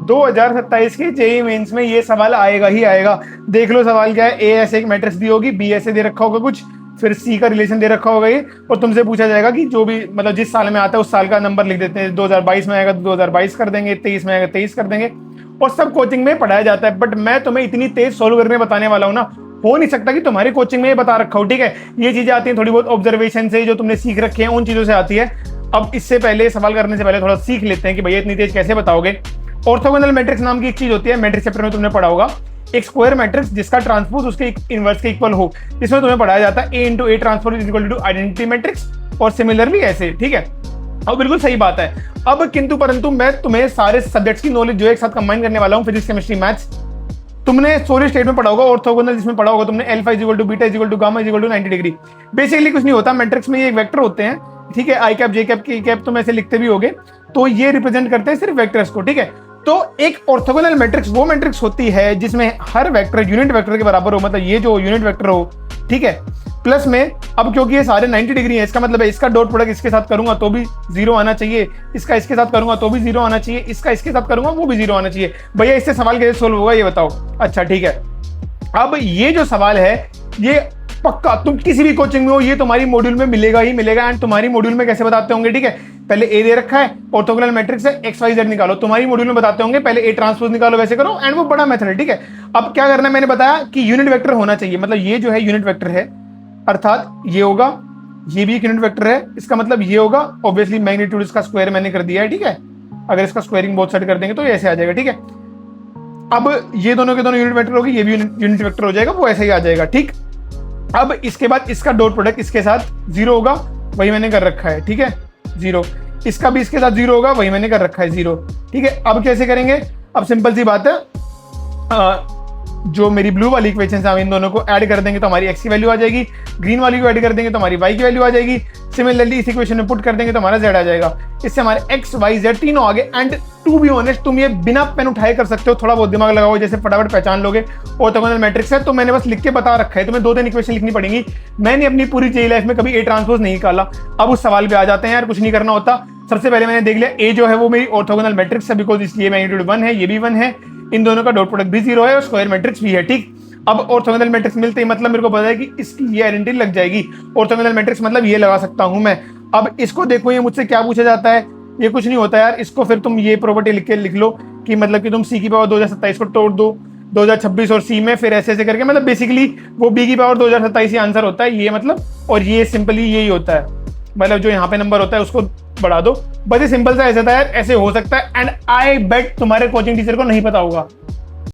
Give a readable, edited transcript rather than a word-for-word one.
2027 के JEE mains में ये सवाल आएगा ही आएगा। देख लो सवाल क्या है। ए ऐसे एक मैट्रिक्स दी होगी, बी ऐसे दे रखा होगा कुछ, फिर सी का रिलेशन दे रखा होगा ये, और तुमसे पूछा जाएगा कि जो भी मतलब जिस साल में आता है उस साल का नंबर लिख देते हैं। 2022 में आएगा तो 2022 कर देंगे, 23 में आएगा 23 कर देंगे, और सब कोचिंग में पढ़ाया जाता है। बट मैं तुम्हें इतनी तेज सोल्व करके बताने वाला हूँ ना, हो नहीं सकता कि तुम्हारी कोचिंग में ये बता रखा हो। ठीक है, ये चीजें आती हैं थोड़ी बहुत ऑब्जर्वेशन से, जो तुमने सीख रखे हैं उन चीजों से आती है। अब इससे पहले सवाल करने से पहले थोड़ा सीख लेते हैं कि भैया इतनी तेज कैसे बताओगे। ऑर्थोगोनल मैट्रिक्स नाम की एक चीज होती है, मैट्रिक्स चैप्टर में तुमने पढ़ा होगा। एक स्क्वायर मैट्रिक्स जिसका ट्रांसपोज उसके इनवर्स के इक्वल हो, इसमें तुम्हें पढ़ाया जाता है A into A transpose is equal to identity matrix, और सिमिलरली ऐसे। ठीक है, अब बिल्कुल सही बात है। अब किंतु परंतु मैं तुम्हें सारे सब्जेक्ट्स की नॉलेज जो एक साथ कंबाइन करने वाला हूं, फिजिक्स केमिस्ट्री मैथ्स। तुमने सॉलिड स्टेट में पढ़ा होगा ऑर्थोगोनल, जिसमें पढ़ा होगा तुमने alpha is equal to beta is equal to gamma is equal to 90 degree. Basically कुछ नहीं होता, मैट्रिक्स में ये वेक्टर होते हैं। ठीक है, आई कैप जे कैप के कैप तुम ऐसे लिखते भी होगे, तो ये रिप्रेजेंट करते हैं सिर्फ वेक्टर्स को। ठीक है, तो एक ऑर्थोगोनल मैट्रिक्स वो मैट्रिक्स होती है जिसमें हर वेक्टर यूनिट वेक्टर के बराबर हो, मतलब ये जो यूनिट वेक्टर हो। ठीक है, प्लस में अब क्योंकि ये सारे 90 डिग्री है, इसका मतलब है इसका डॉट प्रोडक्ट इसके साथ करूंगा तो भी 0 आना चाहिए, इसका इसके साथ करूंगा तो भी 0 आना चाहिए, इसका इसके साथ करूंगा वो भी 0 आना चाहिए। भैया इससे सवाल कैसे सोल्व होगा ये बताओ। अच्छा ठीक है, अब ये जो सवाल है ये पक्का तुम किसी भी कोचिंग में हो, ये तुम्हारी मॉड्यूल में मिलेगा ही मिलेगा। एंड तुम्हारी मॉड्यूल में कैसे बताते होंगे, ठीक है, पहले ए दे रखा है, ऑर्थोगोनल मैट्रिक्स है, एक्स वाई जेड निकालो। तुम्हारी मॉड्यूल में बताते होंगे पहले ए ट्रांसपोज निकालो, वैसे करो, एंड वो बड़ा मेथड है। ठीक है, अब क्या करना है, मैंने बताया कि यूनिट वेक्टर होना चाहिए, मतलब ये जो है यूनिट वेक्टर है, अर्थात ये होगा, ये भी एक यूनिट वेक्टर है, इसका मतलब ये होगा। ऑब्वियसली मैग्नीट्यूड इसका स्क्वायर मैंने कर दिया है। ठीक है, अगर इसका स्क्वायरिंग बोथ साइड कर देंगे तो ये ऐसे आ जाएगा। ठीक है, अब ये दोनों के दोनों यूनिट वेक्टर होगी, ये भी यूनिट वेक्टर हो जाएगा, वो ऐसे ही आ जाएगा। ठीक, अब इसके बाद इसका डॉट प्रोडक्ट इसके साथ 0 होगा, वही मैंने कर रखा है। ठीक है, 0, इसका भी इसके साथ 0 होगा, वही मैंने कर रखा है 0। ठीक है, अब कैसे करेंगे, अब सिंपल सी बात है, जो मेरी ब्लू वाली इक्वेशन है इन दोनों को ऐड कर देंगे तो हमारी x की वैल्यू आ जाएगी, ग्रीन वाली को ऐड कर देंगे तो हमारी y की वैल्यू आ जाएगी। सिमिलरली इस इक्वेशन में पुट कर देंगे तो हमारा z आ जाएगा। इससे हमारे x y z तीनों आगे। एंड टू बी ऑनेस्ट, तुम ये बिना पेन उठाए कर सकते हो, थोड़ा बहुत दिमाग लगाओ, जैसे फटाफट पहचान लोगे। ऑर्थोगोनल मैट्रिक्स है तो मैंने बस लिख के बता रखा है, तुम्हें 2-3 इक्वेशन लिखनी पड़ेंगी। मैंने अपनी पूरी जेईई लाइफ में कभी ए ट्रांसपोज नहीं निकाला। अब उस सवाल पे आ जाते हैं यार, कुछ नहीं करना होता। सबसे पहले मैंने देख लिया ए जो है वो मेरी ऑर्थोगोनल मैट्रिक्स है, बिकॉज इसलिए मैग्नीट्यूड 1 है, ये भी 1 है, इन दोनों का डॉट प्रोडक्ट भी 0 है और स्क्वायर मैट्रिक्स भी है। ठीक, अब ऑर्थोगोनल मैट्रिक्स मिलते ही मतलब मेरे को पता है कि इसकी ये आइडेंटिटी लग जाएगी। ऑर्थोगोनल मैट्रिक्स मतलब ये लगा सकता हूं मैं। अब इसको देखो, ये मुझसे क्या पूछा जाता है, ये कुछ नहीं होता यार। इसको फिर तुम ये प्रॉपर्टी लिख लो कि मतलब कि तुम सी की पावर 2027 को तोड़ दो 2026 और सी में, फिर ऐसे ऐसे करके, मतलब बेसिकली वो बी की पावर 2027 ही आंसर होता है ये, मतलब। और ये सिंपली यही होता है, मतलब जो यहाँ पे नंबर होता है उसको बढ़ा दो, बस ये सिंपल सा ऐसा था यार, ऐसे हो सकता है। एंड आई बेट तुम्हारे कोचिंग टीचर को नहीं पता होगा।